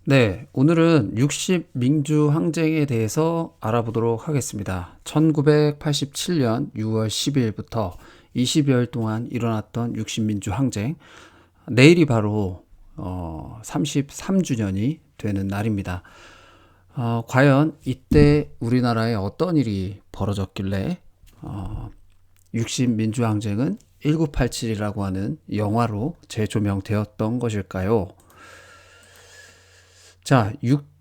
네, 오늘은 60 민주 항쟁에 대해서 알아보도록 하겠습니다. 1987년 6월 10일부터 20여일 동안 일어났던 60 민주 항쟁. 내일이 바로 33주년이 되는 날입니다. 과연 이때 우리나라에 어떤 일이 벌어졌길래 60 민주 항쟁은 1987이라고 하는 영화로 재조명되었던 것일까요? 자,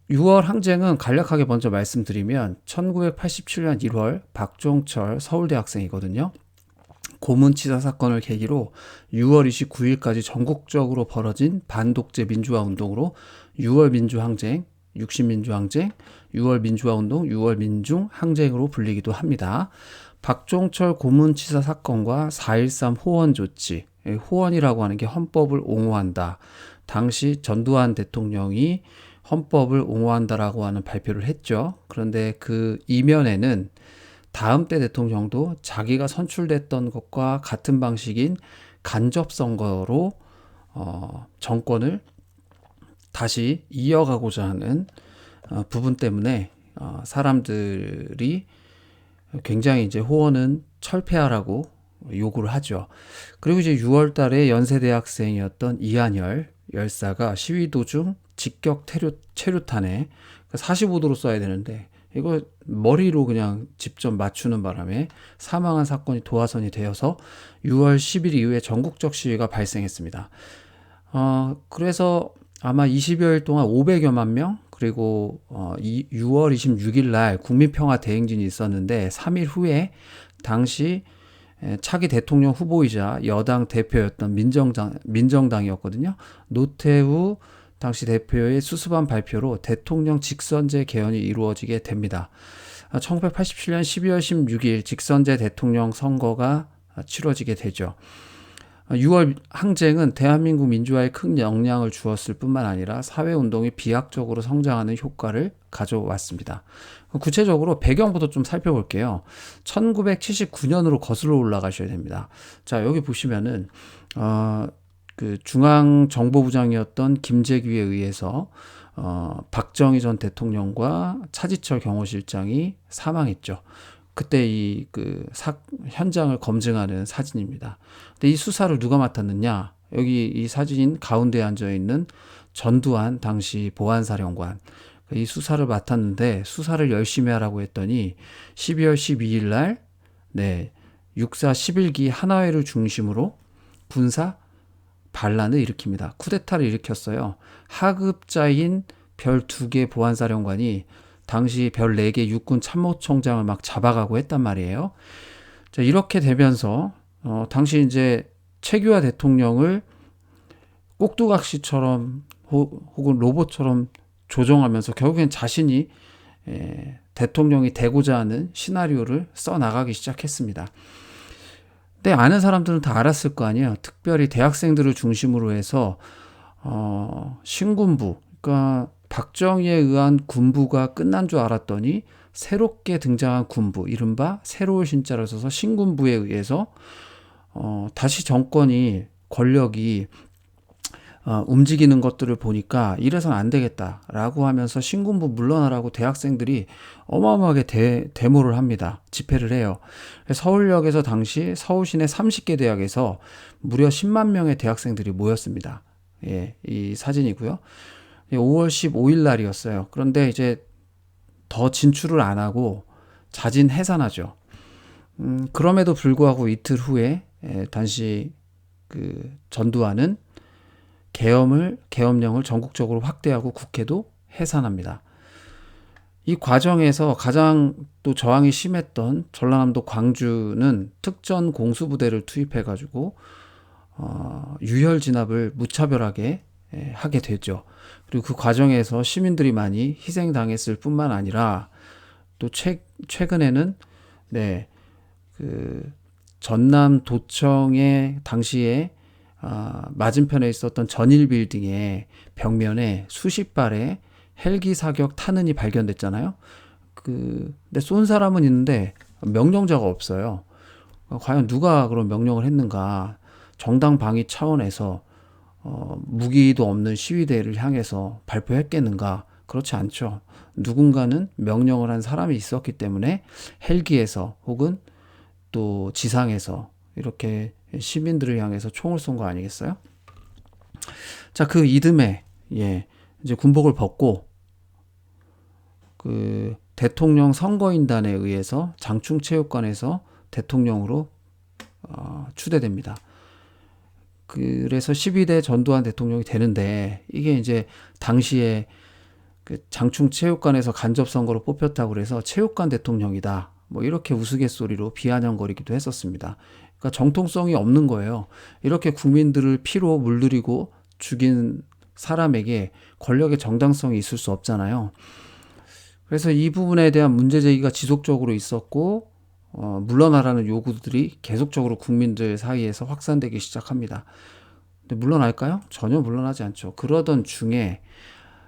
6월 항쟁은 간략하게 먼저 말씀드리면 1987년 1월 박종철 서울대 학생이거든요. 고문치사 사건을 계기로 6월 29일까지 전국적으로 벌어진 반독재 민주화 운동으로 6월 민주항쟁, 60민주항쟁, 6월 민주화운동, 6월 민중항쟁으로 불리기도 합니다. 박종철 고문치사 사건과 4.13 호원 조치, 호원이라고 하는 게 헌법을 옹호한다. 당시 전두환 대통령이 헌법을 옹호한다라고 하는 발표를 했죠. 그런데 그 이면에는 다음 때 대통령도 자기가 선출됐던 것과 같은 방식인 간접선거로 정권을 다시 이어가고자 하는 부분 때문에 사람들이 굉장히 이제 호원은 철폐하라고 요구를 하죠. 그리고 이제 6월 달에 연세대학생이었던 이한열 열사가 시위 도중 직격 체류탄에 45도로 쏴야 되는데 이거 머리로 그냥 직접 맞추는 바람에 사망한 사건이 도화선이 되어서 6월 10일 이후에 전국적 시위가 발생했습니다. 그래서 아마 20여일 동안 500여만 명, 그리고 6월 26일 날 국민평화대행진이 있었는데 3일 후에 당시 차기 대통령 후보이자 여당 대표였던 민정당이었거든요. 노태우 당시 대표의 수습안 발표로 대통령 직선제 개헌이 이루어지게 됩니다. 1987년 12월 16일 직선제 대통령 선거가 치러지게 되죠. 6월 항쟁은 대한민국 민주화에 큰 영향을 주었을 뿐만 아니라 사회운동이 비약적으로 성장하는 효과를 가져왔습니다. 구체적으로 배경부터 좀 살펴볼게요. 1979년으로 거슬러 올라가셔야 됩니다. 자, 여기 보시면은 그 중앙정보부장이었던 김재규에 의해서 박정희 전 대통령과 차지철 경호실장이 사망했죠. 그때 현장을 검증하는 사진입니다. 근데 이 수사를 누가 맡았느냐? 여기 이 사진 가운데 앉아 있는 전두환 당시 보안사령관. 이 수사를 맡았는데 수사를 열심히 하라고 했더니 12월 12일 날 육사 11기 하나회를 중심으로 군사 반란을 일으킵니다. 쿠데타를 일으켰어요. 하급자인 별 2개 보안사령관이 당시 별 4개 육군 참모총장을 막 잡아가고 했단 말이에요. 자, 이렇게 되면서 당시 이제 최규하 대통령을 꼭두각시처럼 혹은 로봇처럼 조종하면서 결국엔 자신이 대통령이 되고자 하는 시나리오를 써나가기 시작했습니다. 근데 아는 사람들은 다 알았을 거 아니에요. 특별히 대학생들을 중심으로 해서 신군부, 그러니까 박정희에 의한 군부가 끝난 줄 알았더니 새롭게 등장한 군부, 이른바 새로운 신자를 써서 신군부에 의해서 다시 정권이 권력이 움직이는 것들을 보니까 이래서는 안 되겠다라고 하면서 신군부 물러나라고 대학생들이 어마어마하게 데모를 합니다. 집회를 해요. 서울역에서 당시 서울시내 30개 대학에서 무려 10만 명의 대학생들이 모였습니다. 예, 이 사진이고요. 5월 15일 날이었어요. 그런데 이제 더 진출을 안 하고 자진 해산하죠. 그럼에도 불구하고 이틀 후에 당시 그 전두환은 계엄령을 전국적으로 확대하고 국회도 해산합니다. 이 과정에서 가장 또 저항이 심했던 전라남도 광주는 특전 공수부대를 투입해가지고 유혈 진압을 무차별하게 하게 되죠. 그리고 그 과정에서 시민들이 많이 희생당했을 뿐만 아니라 또 최근에는 그 전남 도청의 당시에 맞은편에 있었던 전일 빌딩의 벽면에 수십 발의 헬기 사격 탄은이 발견됐잖아요. 근데 쏜 사람은 있는데 명령자가 없어요. 과연 누가 그런 명령을 했는가? 정당 방위 차원에서 무기도 없는 시위대를 향해서 발표했겠는가? 그렇지 않죠. 누군가는 명령을 한 사람이 있었기 때문에 헬기에서 혹은 또 지상에서 이렇게 시민들을 향해서 총을 쏜 거 아니겠어요? 자, 그 이듬해 이제 군복을 벗고 그 대통령 선거인단에 의해서 장충체육관에서 대통령으로 추대됩니다. 그래서 12대 전두환 대통령이 되는데, 이게 이제 당시에 그 장충체육관에서 간접선거로 뽑혔다고 그래서 체육관 대통령이다, 뭐 이렇게 우스갯소리로 비아냥거리기도 했었습니다. 그러니까 정통성이 없는 거예요. 이렇게 국민들을 피로 물들이고 죽인 사람에게 권력의 정당성이 있을 수 없잖아요. 그래서 이 부분에 대한 문제 제기가 지속적으로 있었고, 물러나라는 요구들이 계속적으로 국민들 사이에서 확산되기 시작합니다. 근데 물러날까요? 전혀 물러나지 않죠. 그러던 중에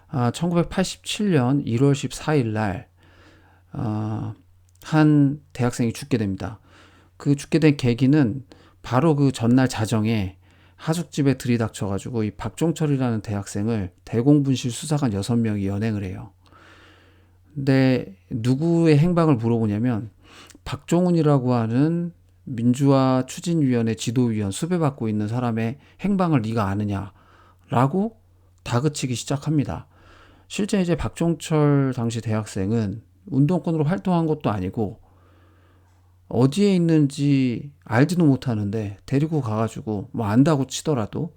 1987년 1월 14일 날 한 대학생이 죽게 됩니다. 그 죽게 된 계기는 바로 그 전날 자정에 하숙집에 들이닥쳐가지고 이 박종철이라는 대학생을 대공분실 수사관 6명이 연행을 해요. 근데 누구의 행방을 물어보냐면 박종훈이라고 하는 민주화 추진위원회 지도위원 수배받고 있는 사람의 행방을 네가 아느냐라고 다그치기 시작합니다. 실제 이제 박종철 당시 대학생은 운동권으로 활동한 것도 아니고 어디에 있는지 알지도 못하는데 데리고 가가지고 뭐 안다고 치더라도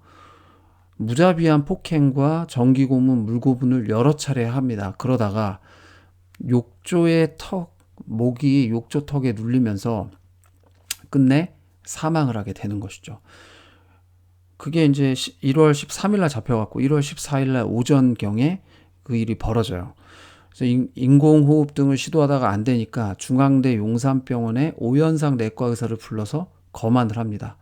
무자비한 폭행과 정기고문, 물고문을 여러 차례 합니다. 그러다가 욕조의 목이 욕조 턱에 눌리면서 끝내 사망을 하게 되는 것이죠. 그게 이제 1월 13일 날 잡혀갖고 1월 14일 날 오전경에 그 일이 벌어져요. 그래서 인공호흡 등을 시도하다가 안 되니까 중앙대 용산병원에 오현상 내과 의사를 불러서 검안을 합니다.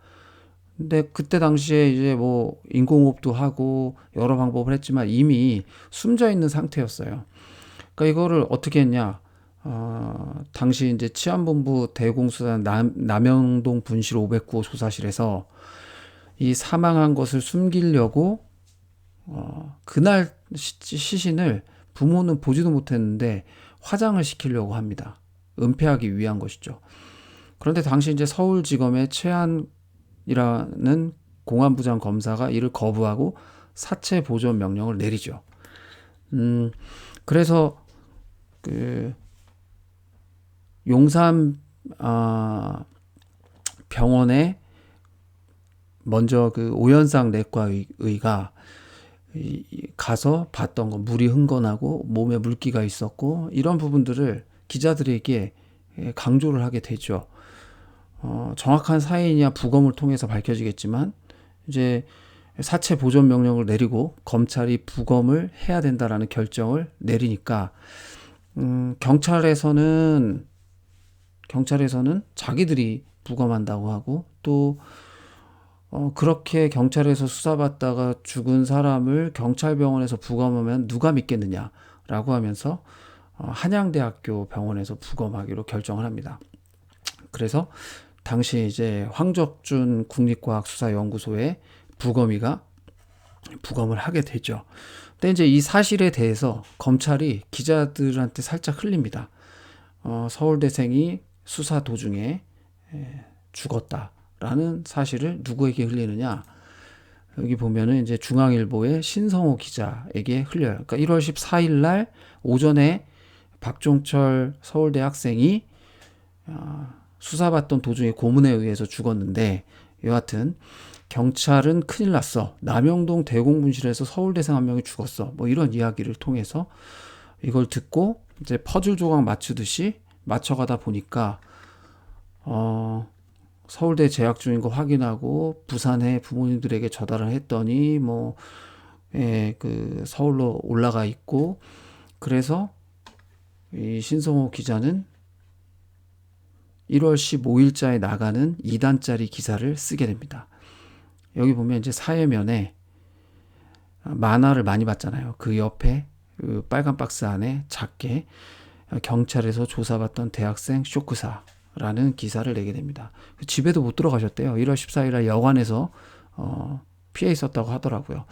근데 그때 당시에 이제 뭐 인공호흡도 하고 여러 방법을 했지만 이미 숨져 있는 상태였어요. 그러니까 이거를 어떻게 했냐? 당시 이제 치안본부 대공수사 남영동 분실 509호 조사실에서 이 사망한 것을 숨기려고 그날 시신을 부모는 보지도 못했는데 화장을 시키려고 합니다. 은폐하기 위한 것이죠. 그런데 당시 이제 서울지검의 최한이라는 공안부장 검사가 이를 거부하고 사체 보존 명령을 내리죠. 그래서 그 용산 병원에 먼저 그 오현상 내과의가 가서 봤던 거, 물이 흥건하고 몸에 물기가 있었고 이런 부분들을 기자들에게 강조를 하게 되죠. 정확한 사인이야 부검을 통해서 밝혀지겠지만 이제 사체 보존 명령을 내리고 검찰이 부검을 해야 된다라는 결정을 내리니까 경찰에서는 자기들이 부검한다고 하고 또 그렇게 경찰에서 수사받다가 죽은 사람을 경찰병원에서 부검하면 누가 믿겠느냐라고 하면서 한양대학교 병원에서 부검하기로 결정을 합니다. 그래서 당시 이제 황적준 국립과학수사연구소의 부검이가 부검을 하게 되죠. 근데 이제 이 사실에 대해서 검찰이 기자들한테 살짝 흘립니다. 서울대생이 수사 도중에 죽었다라는 사실을 누구에게 흘리느냐? 여기 보면은 이제 중앙일보의 신성호 기자에게 흘려요. 그러니까 1월 14일 날 오전에 박종철 서울대 학생이 수사받던 도중에 고문에 의해서 죽었는데 여하튼 경찰은 큰일 났어. 남영동 대공분실에서 서울대생 한 명이 죽었어. 뭐 이런 이야기를 통해서 이걸 듣고 이제 퍼즐 조각 맞추듯이 맞춰가다 보니까 서울대 재학 중인 거 확인하고 부산에 부모님들에게 전화를 했더니 그 서울로 올라가 있고 그래서 이 신성호 기자는 1월 15일자에 나가는 2단짜리 기사를 쓰게 됩니다. 여기 보면 이제 사회면에 만화를 많이 봤잖아요. 그 옆에 그 빨간 박스 안에 작게 경찰에서 조사받던 대학생 쇼크사라는 기사를 내게 됩니다. 집에도 못 들어가셨대요. 1월 14일 날 여관에서 피해 있었다고 하더라고요.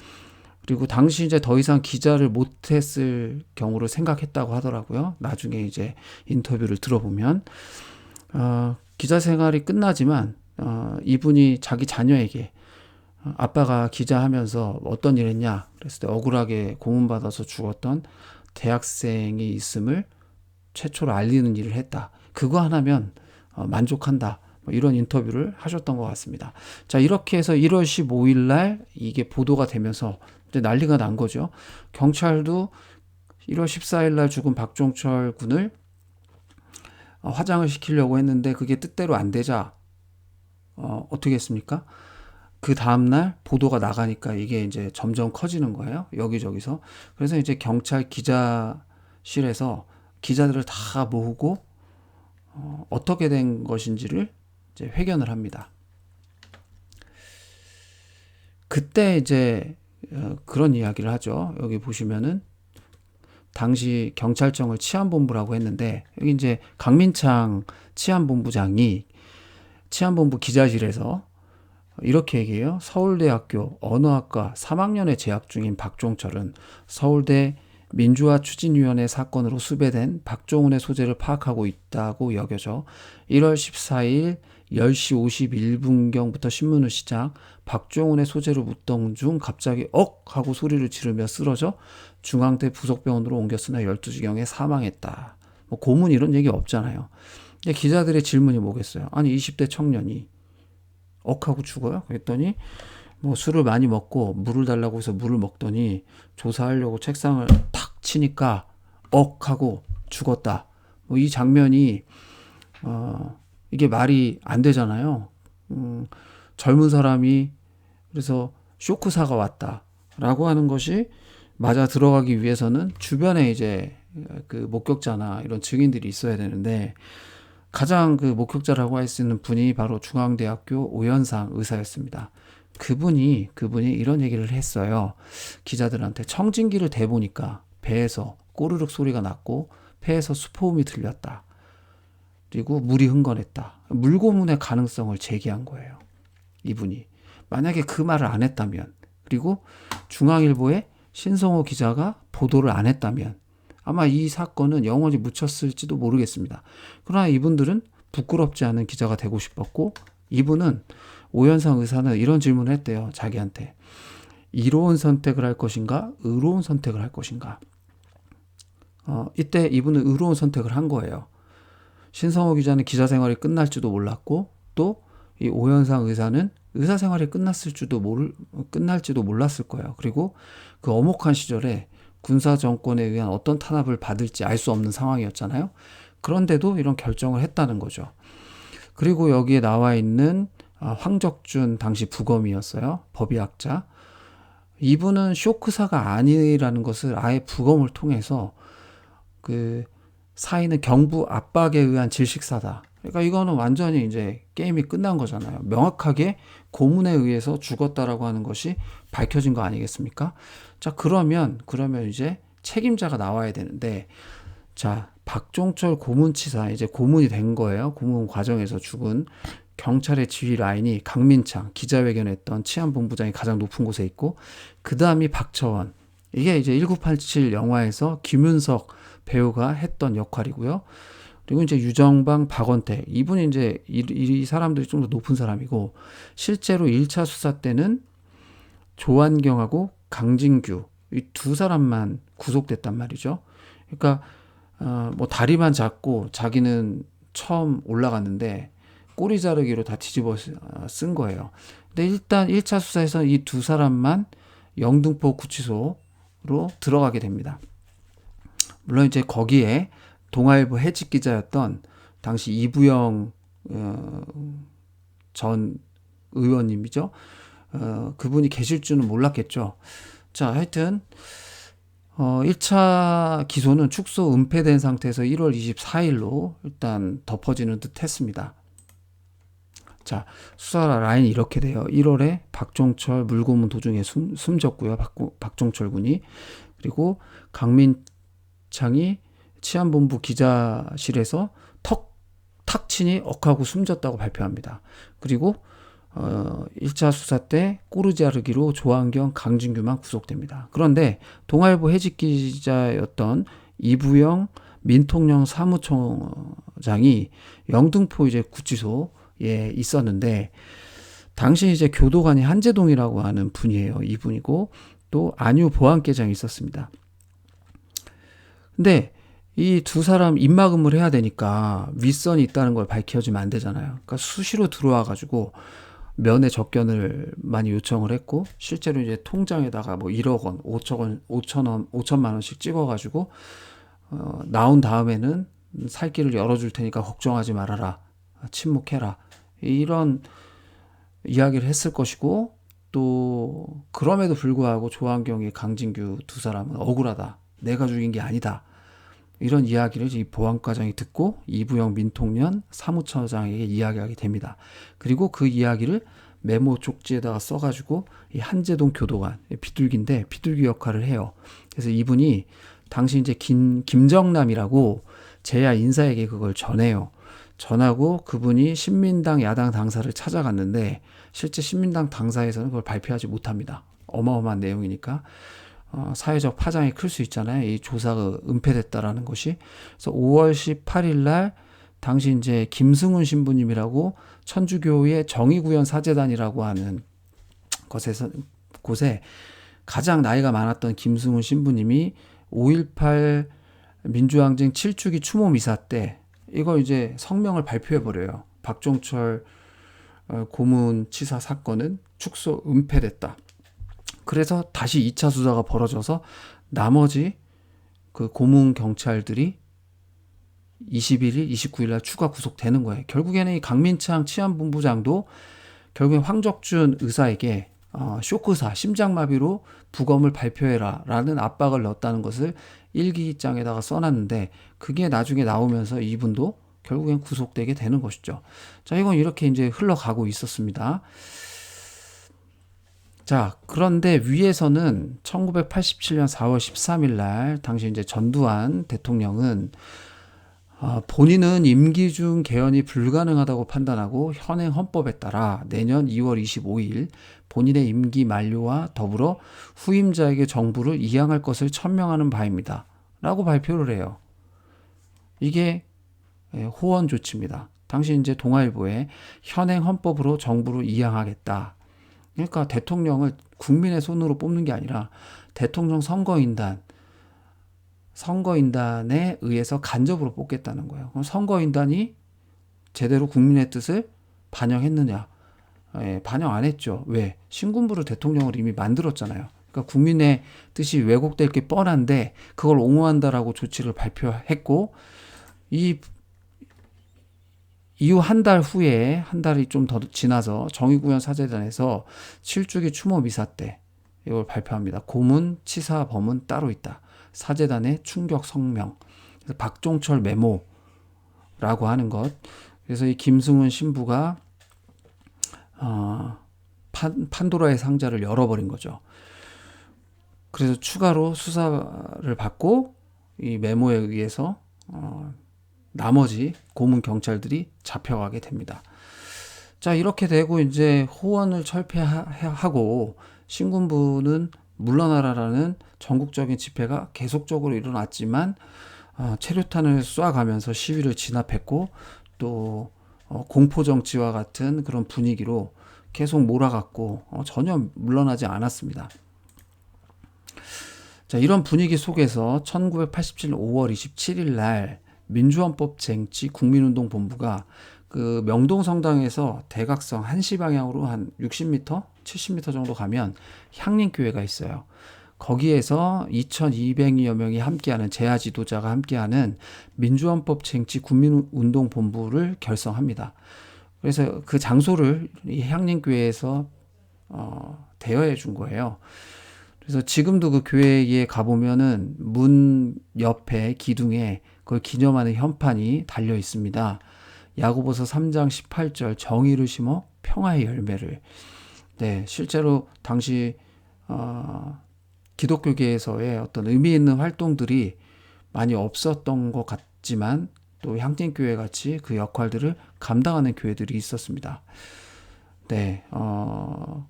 그리고 당시 이제 더 이상 기자를 못했을 경우를 생각했다고 하더라고요. 나중에 이제 인터뷰를 들어보면 기자 생활이 끝나지만 이분이 자기 자녀에게 아빠가 기자하면서 어떤 일 했냐 그랬을 때 억울하게 고문받아서 죽었던 대학생이 있음을 최초로 알리는 일을 했다. 그거 하나면 만족한다. 뭐 이런 인터뷰를 하셨던 것 같습니다. 자, 이렇게 해서 1월 15일 날 이게 보도가 되면서 이제 난리가 난 거죠. 경찰도 1월 14일 날 죽은 박종철 군을 화장을 시키려고 했는데 그게 뜻대로 안 되자 어떻게 했습니까? 그 다음날 보도가 나가니까 이게 이제 점점 커지는 거예요. 여기저기서. 그래서 이제 경찰 기자실에서 기자들을 다 모으고 어떻게 된 것인지를 이제 회견을 합니다. 그때 이제 그런 이야기를 하죠. 여기 보시면은 당시 경찰청을 치안본부라고 했는데 여기 이제 강민창 치안본부장이 치안본부 기자실에서 이렇게 얘기해요. 서울대학교 언어학과 3학년에 재학 중인 박종철은 서울대 민주화추진위원회 사건으로 수배된 박종훈의 소재를 파악하고 있다고 여겨져 1월 14일 10시 51분경부터 신문을 시작 박종훈의 소재를 묻던 중 갑자기 억 하고 소리를 지르며 쓰러져 중앙대 부속병원으로 옮겼으나 12시경에 사망했다. 뭐 고문 이런 얘기 없잖아요. 근데 기자들의 질문이 뭐겠어요? 아니 20대 청년이 억하고 죽어요? 그랬더니 뭐 술을 많이 먹고 물을 달라고 해서 물을 먹더니 조사하려고 책상을 탁 치니까 억하고 죽었다. 뭐 이 장면이 이게 말이 안 되잖아요. 젊은 사람이 그래서 쇼크사가 왔다라고 하는 것이 맞아 들어가기 위해서는 주변에 이제 그 목격자나 이런 증인들이 있어야 되는데 가장 그 목격자라고 할 수 있는 분이 바로 중앙대학교 오현상 의사였습니다. 그분이 이런 얘기를 했어요. 기자들한테 청진기를 대보니까 배에서 꼬르륵 소리가 났고 폐에서 수포음이 들렸다. 그리고 물이 흥건했다. 물고문의 가능성을 제기한 거예요. 이분이. 만약에 그 말을 안 했다면 그리고 중앙일보의 신성호 기자가 보도를 안 했다면 아마 이 사건은 영원히 묻혔을지도 모르겠습니다. 그러나 이분들은 부끄럽지 않은 기자가 되고 싶었고 이분은 오현상 의사는 이런 질문을 했대요. 자기한테. 이로운 선택을 할 것인가? 의로운 선택을 할 것인가? 이때 이분은 의로운 선택을 한 거예요. 신성호 기자는 기자 생활이 끝날지도 몰랐고 또 이 오현상 의사는 의사 생활이 끝날지도 몰랐을 거예요. 그리고 그 엄혹한 시절에 군사 정권에 의한 어떤 탄압을 받을지 알 수 없는 상황이었잖아요. 그런데도 이런 결정을 했다는 거죠. 그리고 여기에 나와 있는 황적준 당시 부검이었어요. 법의학자. 이분은 쇼크사가 아니라는 것을 아예 부검을 통해서 그 사인은 경부 압박에 의한 질식사다. 그러니까 이거는 완전히 이제 게임이 끝난 거잖아요. 명확하게 고문에 의해서 죽었다라고 하는 것이 밝혀진 거 아니겠습니까? 자, 그러면 이제 책임자가 나와야 되는데, 자, 박종철 고문치사 이제 고문이 된 거예요. 고문 과정에서 죽은 경찰의 지휘 라인이 강민창 기자회견했던 치안본부장이 가장 높은 곳에 있고, 그 다음이 박처원. 이게 이제 1987 영화에서 김윤석 배우가 했던 역할이고요. 그리고 이제 유정방, 박원택 이분이 이제 이 사람들이 좀 더 높은 사람이고 실제로 1차 수사 때는 조한경하고 강진규 이 두 사람만 구속됐단 말이죠. 그러니까 뭐 다리만 잡고 자기는 처음 올라갔는데 꼬리 자르기로 다 뒤집어 쓴 거예요. 근데 일단 1차 수사에서 이 두 사람만 영등포 구치소로 들어가게 됩니다. 물론 이제 거기에 동아일보 해직 기자였던 당시 이부영 전 의원님이죠. 그분이 계실 줄은 몰랐겠죠. 자, 하여튼 1차 기소는 축소 은폐된 상태에서 1월 24일로 일단 덮어지는 듯 했습니다. 자, 수사 라인이 이렇게 돼요. 1월에 박종철 물고문 도중에 숨졌고요. 박종철 군이. 그리고 강민창이 치안본부 기자실에서 탁 치니 억하고 숨졌다고 발표합니다. 그리고 1차 수사 때 꼬르자르기로 조한경, 강진규만 구속됩니다. 그런데 동아일보 해직 기자였던 이부영 민통령 사무총장이 영등포 이제 구치소에 있었는데, 당시 이제 교도관이 한재동이라고 하는 분이에요. 이분이고 또 안유 보안계장이 있었습니다. 근데 이 두 사람 입막음을 해야 되니까 윗선이 있다는 걸 밝혀주면 안 되잖아요. 그러니까 수시로 들어와 가지고 면회 접견을 많이 요청을 했고, 실제로 이제 통장에다가 뭐 1억 원, 5천만 원씩 찍어 가지고 나온 다음에는 살 길을 열어줄 테니까 걱정하지 말아라, 침묵해라, 이런 이야기를 했을 것이고, 또 그럼에도 불구하고 조한경이, 강진규 두 사람은 억울하다, 내가 죽인 게 아니다, 이런 이야기를 이 보안과장이 듣고 이부영 민통령 사무처장에게 이야기하게 됩니다. 그리고 그 이야기를 메모 쪽지에다가 써가지고 이 한재동 교도관, 비둘기인데 비둘기 역할을 해요. 그래서 이분이 당시 이제 김정남이라고 제야 인사에게 그걸 전해요. 전하고 그분이 신민당 야당 당사를 찾아갔는데, 실제 신민당 당사에서는 그걸 발표하지 못합니다. 어마어마한 내용이니까. 사회적 파장이 클 수 있잖아요. 이 조사가 은폐됐다라는 것이. 그래서 5월 18일 날 당시 이제 김승훈 신부님이라고 천주교의 정의구현 사제단이라고 하는 곳에 가장 나이가 많았던 김승훈 신부님이 5.18 민주항쟁 7주기 추모 미사 때 이거 이제 성명을 발표해 버려요. 박종철 고문치사 사건은 축소 은폐됐다. 그래서 다시 2차 수사가 벌어져서 나머지 그 고문 경찰들이 21일, 29일 날 추가 구속되는 거예요. 결국에는 이 강민창 치안본부장도 결국에 황적준 의사에게 쇼크사, 심장마비로 부검을 발표해라 라는 압박을 넣었다는 것을 일기장에다가 써놨는데, 그게 나중에 나오면서 이분도 결국엔 구속되게 되는 것이죠. 자, 이건 이렇게 이제 흘러가고 있었습니다. 자, 그런데 위에서는 1987년 4월 13일 날 당시 이제 전두환 대통령은 본인은 임기 중 개헌이 불가능하다고 판단하고 현행 헌법에 따라 내년 2월 25일 본인의 임기 만료와 더불어 후임자에게 정부를 이양할 것을 천명하는 바입니다 라고 발표를 해요. 이게 호언 조치입니다. 당시 이제 동아일보에 현행 헌법으로 정부를 이양하겠다. 그러니까 대통령을 국민의 손으로 뽑는 게 아니라 대통령 선거인단에 의해서 간접으로 뽑겠다는 거예요. 그럼 선거인단이 제대로 국민의 뜻을 반영했느냐? 반영 안 했죠. 왜? 신군부를 대통령을 이미 만들었잖아요. 그러니까 국민의 뜻이 왜곡될 게 뻔한데 그걸 옹호한다라고 조치를 발표했고, 이후 한 달이 좀 더 지나서 정의구현 사제단에서 7주기 추모 미사 때 이걸 발표합니다. 고문, 치사, 범은 따로 있다. 사제단의 충격 성명. 그래서 박종철 메모라고 하는 것. 그래서 이 김승훈 신부가 판도라의 상자를 열어버린 거죠. 그래서 추가로 수사를 받고 이 메모에 의해서 나머지 고문 경찰들이 잡혀가게 됩니다. 자, 이렇게 되고 이제 호원을 철폐하고 신군부는 물러나라라는 전국적인 집회가 계속적으로 일어났지만 체류탄을 쏴가면서 시위를 진압했고, 또 공포정치와 같은 그런 분위기로 계속 몰아갔고 전혀 물러나지 않았습니다. 자, 이런 분위기 속에서 1987년 5월 27일 날 민주헌법 쟁취 국민운동본부가 그 명동성당에서 대각선 한시 방향으로 한 60m, 70m 정도 가면 향림교회가 있어요. 거기에서 2200여 명이 함께하는, 재야 지도자가 함께하는 민주헌법 쟁취 국민운동본부를 결성합니다. 그래서 그 장소를 이 향림교회에서 대여해 준 거예요. 그래서 지금도 그 교회에 가보면은 문 옆에 기둥에 그걸 기념하는 현판이 달려 있습니다. 야고보서 3장 18절 정의를 심어 평화의 열매를. 네, 실제로 당시 기독교계에서의 어떤 의미 있는 활동들이 많이 없었던 것 같지만 또 향진교회 같이 그 역할들을 감당하는 교회들이 있었습니다. 네,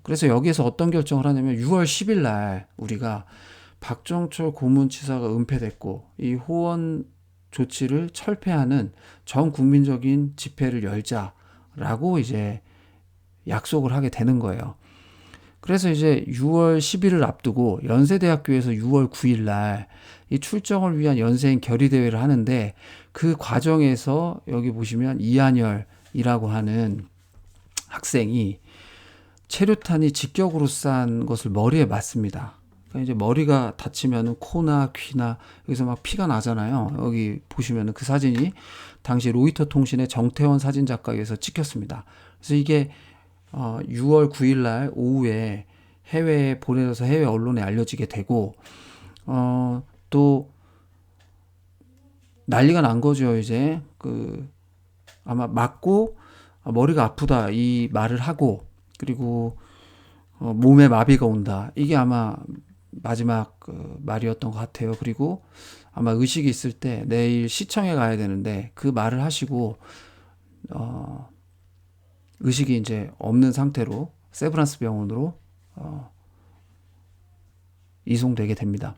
그래서 여기에서 어떤 결정을 하냐면 6월 10일 날 우리가 박정철 고문치사가 은폐됐고 이 호원 조치를 철폐하는 전 국민적인 집회를 열자라고 이제 약속을 하게 되는 거예요. 그래서 이제 6월 10일을 앞두고 연세대학교에서 6월 9일 날 이 출정을 위한 연세인 결의대회를 하는데 그 과정에서 여기 보시면 이한열이라고 하는 학생이 체류탄이 직격으로 싼 것을 머리에 맞습니다. 그러니까 이제 머리가 다치면 코나 귀나 여기서 막 피가 나잖아요. 여기 보시면 그 사진이 당시 로이터 통신의 정태원 사진작가에서 찍혔습니다. 그래서 이게 6월 9일 날 오후에 해외에 보내져서 해외 언론에 알려지게 되고 또 난리가 난 거죠. 이제 아마 맞고 머리가 아프다 이 말을 하고 그리고 몸에 마비가 온다. 이게 아마 마지막 말이었던 것 같아요. 그리고 아마 의식이 있을 때 내일 시청에 가야 되는데 그 말을 하시고 의식이 이제 없는 상태로 세브란스 병원으로 이송되게 됩니다.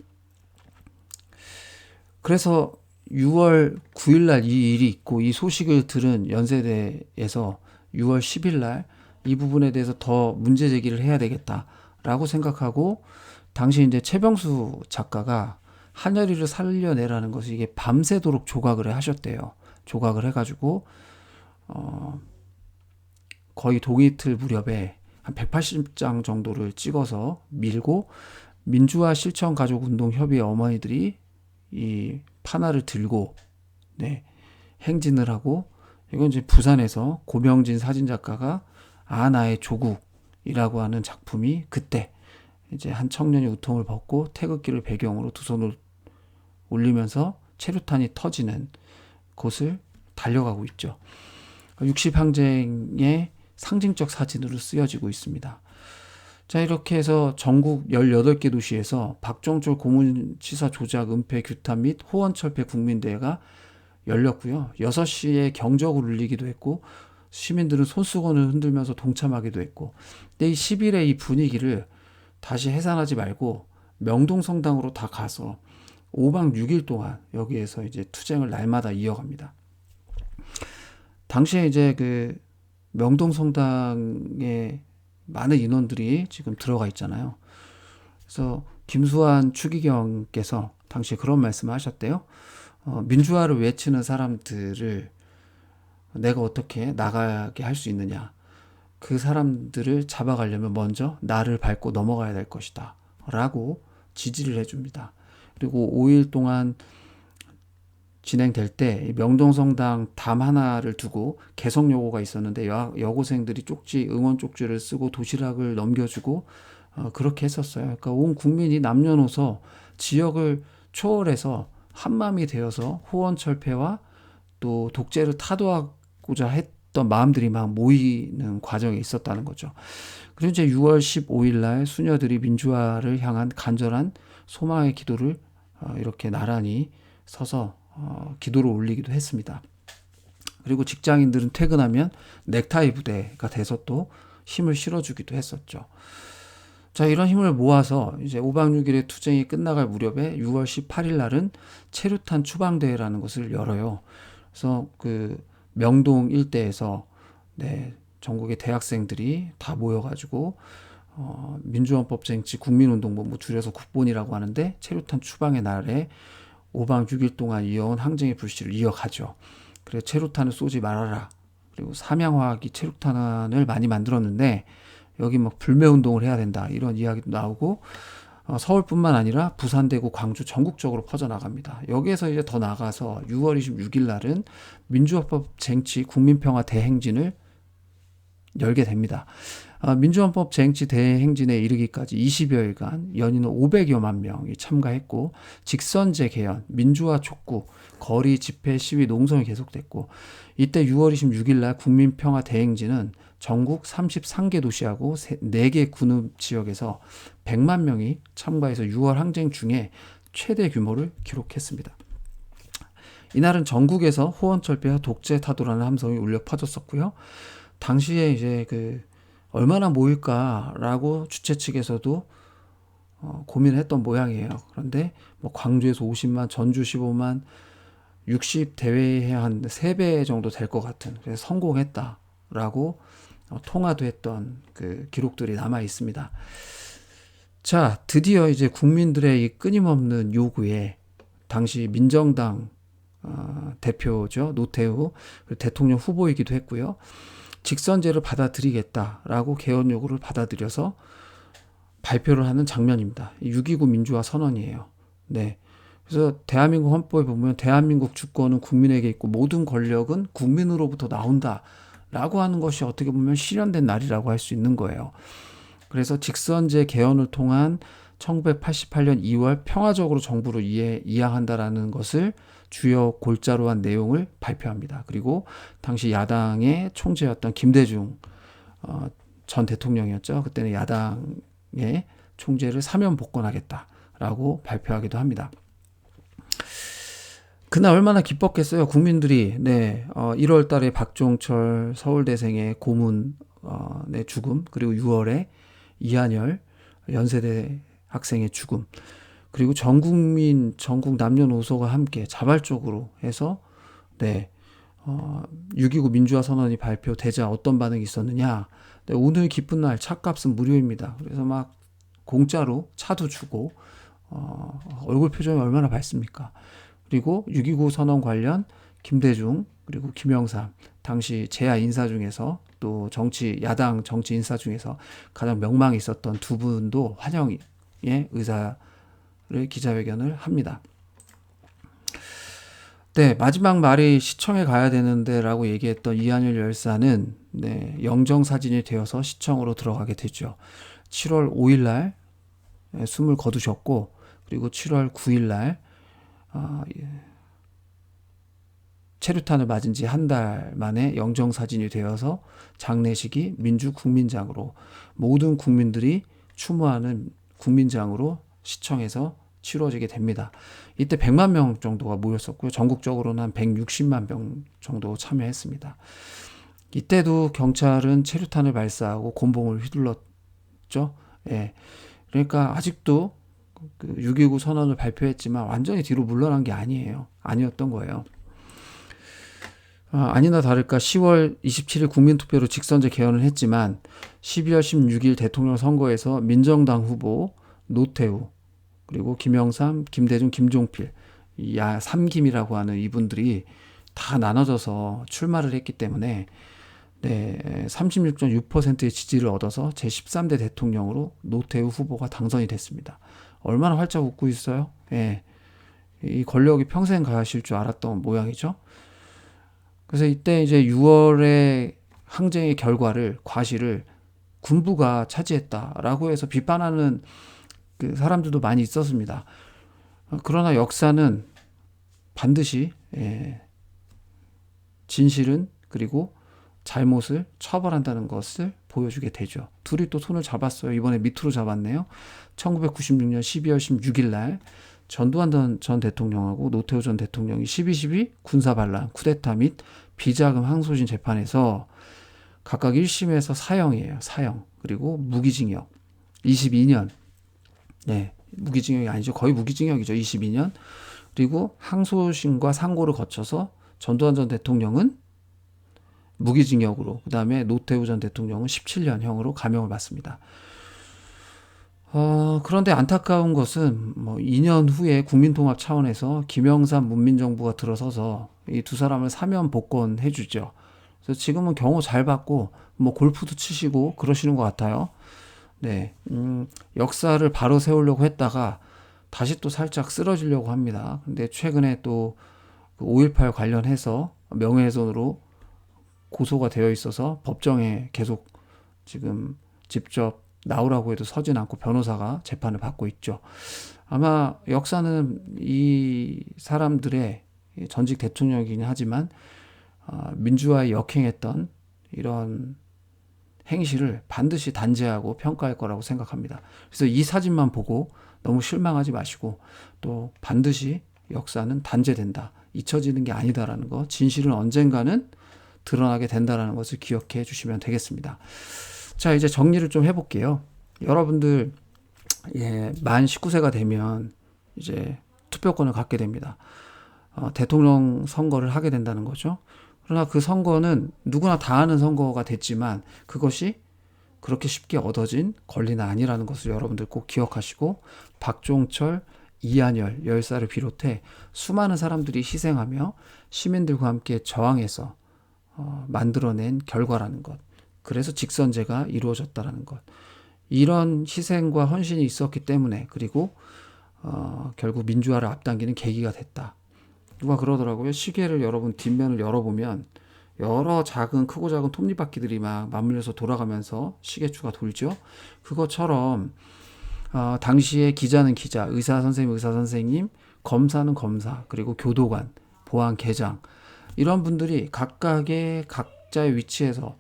그래서 6월 9일 날 이 일이 있고 이 소식을 들은 연세대에서 6월 10일 날 이 부분에 대해서 더 문제 제기를 해야 되겠다라고 생각하고 당시 이제 최병수 작가가 한여리를 살려내라는 것을 이게 밤새도록 조각을 하셨대요. 조각을 해가지고 거의 동이틀 무렵에 한 180장 정도를 찍어서 밀고 민주화 실천 가족 운동 협의회 어머니들이 이 판화를 들고 행진을 하고 이건 이제 부산에서 고명진 사진작가가 나의 조국이라고 하는 작품이 그때 이제 한 청년이 우통을 벗고 태극기를 배경으로 두 손을 올리면서 체류탄이 터지는 곳을 달려가고 있죠. 60항쟁의 상징적 사진으로 쓰여지고 있습니다. 자, 이렇게 해서 전국 18개 도시에서 박정철 고문치사 조작 은폐 규탄 및 호원철폐 국민대회가 열렸고요. 6시에 경적을 울리기도 했고 시민들은 손수건을 흔들면서 동참하기도 했고 근데 이 10일의 이 분위기를 다시 해산하지 말고 명동성당으로 다 가서 5박 6일 동안 여기에서 이제 투쟁을 날마다 이어갑니다. 당시에 이제 그 명동성당에 많은 인원들이 지금 들어가 있잖아요. 그래서 김수환 추기경께서 당시에 그런 말씀을 하셨대요. 민주화를 외치는 사람들을 내가 어떻게 나가게 할 수 있느냐. 그 사람들을 잡아가려면 먼저 나를 밟고 넘어가야 될 것이다. 라고 지지를 해줍니다. 그리고 5일 동안 진행될 때 명동성당 담 하나를 두고 개성 요구가 있었는데 여고생들이 응원 쪽지를 쓰고 도시락을 넘겨주고 그렇게 했었어요. 그러니까 온 국민이 남녀노소 지역을 초월해서 한마음이 되어서 호원철폐와 또 독재를 타도하고자 했던 마음들이 막 모이는 과정에 있었다는 거죠. 그리고 이제 6월 15일 날 수녀들이 민주화를 향한 간절한 소망의 기도를 이렇게 나란히 서서 기도를 올리기도 했습니다. 그리고 직장인들은 퇴근하면 넥타이 부대가 돼서 또 힘을 실어주기도 했었죠. 자, 이런 힘을 모아서 이제 5박 6일의 투쟁이 끝나갈 무렵에 6월 18일 날은 체류탄 추방대회라는 것을 열어요. 그래서 그 명동 일대에서 전국의 대학생들이 다 모여가지고 민주헌법쟁취 국민운동본부 줄여서 국본이라고 하는데 체류탄 추방의 날에 5박 6일 동안 이어온 항쟁의 불씨를 이어가죠. 그래서 체류탄을 쏘지 말아라. 그리고 삼양화학이 체류탄을 많이 만들었는데 여기 막 불매운동을 해야 된다. 이런 이야기도 나오고 서울뿐만 아니라 부산, 대구, 광주 전국적으로 퍼져나갑니다. 여기에서 이제 더 나가서 6월 26일 날은 민주헌법 쟁취 국민평화 대행진을 열게 됩니다. 민주헌법 쟁취 대행진에 이르기까지 20여일간 연인은 500여만 명이 참가했고 직선제 개헌, 민주화 촉구, 거리 집회, 시위, 농성이 계속됐고 이때 6월 26일 날 국민평화 대행진은 전국 33개 도시하고 4개 군읍 지역에서 100만 명이 참가해서 6월 항쟁 중에 최대 규모를 기록했습니다. 이날은 전국에서 호원철폐와 독재 타도라는 함성이 울려 퍼졌었고요. 당시에 이제 얼마나 모일까라고 주최 측에서도 고민을 했던 모양이에요. 그런데 뭐 광주에서 50만, 전주 15만, 60대회에 한 3배 정도 될 것 같은, 그래서 성공했다라고 통화도 했던 그 기록들이 남아 있습니다. 자, 드디어 이제 국민들의 이 끊임없는 요구에 당시 민정당 대표죠, 노태우 대통령 후보이기도 했고요. 직선제를 받아들이겠다라고 개헌 요구를 받아들여서 발표를 하는 장면입니다. 6.29 민주화 선언이에요. 네. 그래서 대한민국 헌법에 보면 대한민국 주권은 국민에게 있고 모든 권력은 국민으로부터 나온다라고 하는 것이 어떻게 보면 실현된 날이라고 할 수 있는 거예요. 그래서 직선제 개헌을 통한 1988년 2월 평화적으로 정부를 이양한다라는 것을 주요 골자로 한 내용을 발표합니다. 그리고 당시 야당의 총재였던 김대중 전 대통령이었죠. 그때는 야당의 총재를 사면 복권하겠다라고 발표하기도 합니다. 그날 얼마나 기뻤겠어요. 국민들이. 네, 1월 달에 박종철 서울대생의 고문 죽음, 그리고 6월에 이한열 연세대 학생의 죽음, 그리고 전 국민, 전국 남녀노소가 함께 자발적으로 해서 6.29 민주화 선언이 발표되자 어떤 반응이 있었느냐. 네, 오늘 기쁜 날 차값은 무료입니다. 그래서 막 공짜로 차도 주고 얼굴 표정이 얼마나 밝습니까? 그리고 6.29 선언 관련 김대중 그리고 김영삼 당시 제야 인사 중에서 또 야당 정치 인사 중에서 가장 명망이 있었던 두 분도 환영의 의사를 기자회견을 합니다. 네, 마지막 말이 시청에 가야 되는데 라고 얘기했던 이한열 열사는 영정사진이 되어서 시청으로 들어가게 되죠. 7월 5일 날 숨을 거두셨고, 그리고 7월 9일 날 체류탄을 맞은 지 한 달 만에 영정사진이 되어서 장례식이 민주국민장으로 모든 국민들이 추모하는 국민장으로 시청에서 치러지게 됩니다. 이때 100만 명 정도가 모였었고요. 전국적으로는 한 160만 명 정도 참여했습니다. 이때도 경찰은 체류탄을 발사하고 곤봉을 휘둘렀죠. 예. 그러니까 아직도 그 6.29 선언을 발표했지만 완전히 뒤로 물러난 게 아니었던 거예요. 아니나 다를까 10월 27일 국민투표로 직선제 개헌을 했지만 12월 16일 대통령 선거에서 민정당 후보 노태우, 그리고 김영삼, 김대중, 김종필, 삼김이라고 하는 이분들이 다 나눠져서 출마를 했기 때문에 36.6%의 지지를 얻어서 제13대 대통령으로 노태우 후보가 당선이 됐습니다. 얼마나 활짝 웃고 있어요? 예. 이 권력이 평생 가실 줄 알았던 모양이죠. 그래서 이때 이제 6월의 항쟁의 과실을 군부가 차지했다라고 해서 비판하는 그 사람들도 많이 있었습니다. 그러나 역사는 반드시 진실은 그리고 잘못을 처벌한다는 것을 보여주게 되죠. 둘이 또 손을 잡았어요. 이번에 밑으로 잡았네요. 1996년 12월 16일 날 전두환 전 대통령하고 노태우 전 대통령이 12.12 군사반란, 쿠데타 및 비자금 항소심 재판에서 각각 1심에서 사형이에요. 사형. 그리고 무기징역 22년. 네, 무기징역이 아니죠. 거의 무기징역이죠. 22년. 그리고 항소심과 상고를 거쳐서 전두환 전 대통령은 무기징역으로, 그 다음에 노태우 전 대통령은 17년형으로 감형을 받습니다. 그런데 안타까운 것은 2년 후에 국민통합 차원에서 김영삼 문민정부가 들어서서 이 두 사람을 사면 복권해 주죠. 그래서 지금은 경호 잘 받고 골프도 치시고 그러시는 것 같아요. 네, 역사를 바로 세우려고 했다가 다시 또 살짝 쓰러지려고 합니다. 근데 최근에 또 5.18 관련해서 명예훼손으로 고소가 되어 있어서 법정에 계속 지금 직접 나오라고 해도 서진 않고 변호사가 재판을 받고 있죠. 아마 역사는 이 사람들의 전직 대통령이긴 하지만 민주화에 역행했던 이런 행실을 반드시 단죄하고 평가할 거라고 생각합니다. 그래서 이 사진만 보고 너무 실망하지 마시고 또 반드시 역사는 단죄된다. 잊혀지는 게 아니다라는 거, 진실은 언젠가는 드러나게 된다는 것을 기억해 주시면 되겠습니다. 자, 이제 정리를 좀 해볼게요. 여러분들, 만 19세가 되면 이제 투표권을 갖게 됩니다. 대통령 선거를 하게 된다는 거죠. 그러나 그 선거는 누구나 다 아는 선거가 됐지만 그것이 그렇게 쉽게 얻어진 권리는 아니라는 것을 여러분들 꼭 기억하시고, 박종철, 이한열 열사를 비롯해 수많은 사람들이 희생하며 시민들과 함께 저항해서 만들어낸 결과라는 것. 그래서 직선제가 이루어졌다라는 것. 이런 희생과 헌신이 있었기 때문에, 그리고 결국 민주화를 앞당기는 계기가 됐다. 누가 그러더라고요. 시계를 여러분 뒷면을 열어보면 여러 크고 작은 톱니바퀴들이 막 맞물려서 돌아가면서 시계추가 돌죠. 그것처럼 당시에 기자는 기자, 의사 선생님, 검사는 검사, 그리고 교도관, 보안 계장, 이런 분들이 각자의 위치에서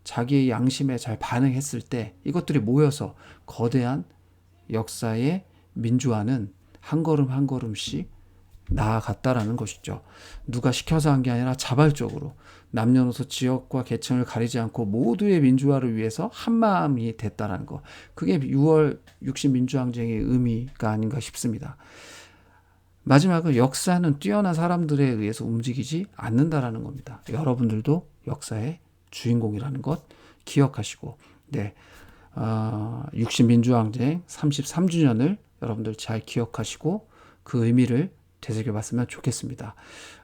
자기의 양심에 잘 반응했을 때 이것들이 모여서 거대한 역사의 민주화는 한 걸음 한 걸음씩 나아갔다라는 것이죠. 누가 시켜서 한 게 아니라 자발적으로 남녀노소 지역과 계층을 가리지 않고 모두의 민주화를 위해서 한마음이 됐다라는 것. 그게 6월 60 민주항쟁의 의미가 아닌가 싶습니다. 마지막으로 역사는 뛰어난 사람들에 의해서 움직이지 않는다라는 겁니다. 여러분들도 역사의 주인공이라는 것 기억하시고, 60 민주항쟁 33주년을 여러분들 잘 기억하시고 그 의미를 되새겨봤으면 좋겠습니다.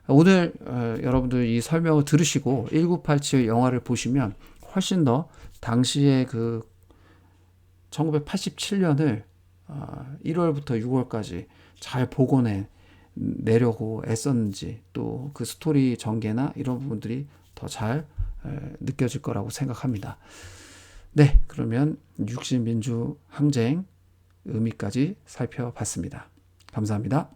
오늘 여러분들 이 설명을 들으시고 1987 영화를 보시면 훨씬 더 당시의 그 1987년을 1월부터 6월까지 잘 복원해 내려고 애썼는지, 또 그 스토리 전개나 이런 부분들이 더 잘 느껴질 거라고 생각합니다. 그러면 60민주 항쟁 의미까지 살펴봤습니다. 감사합니다.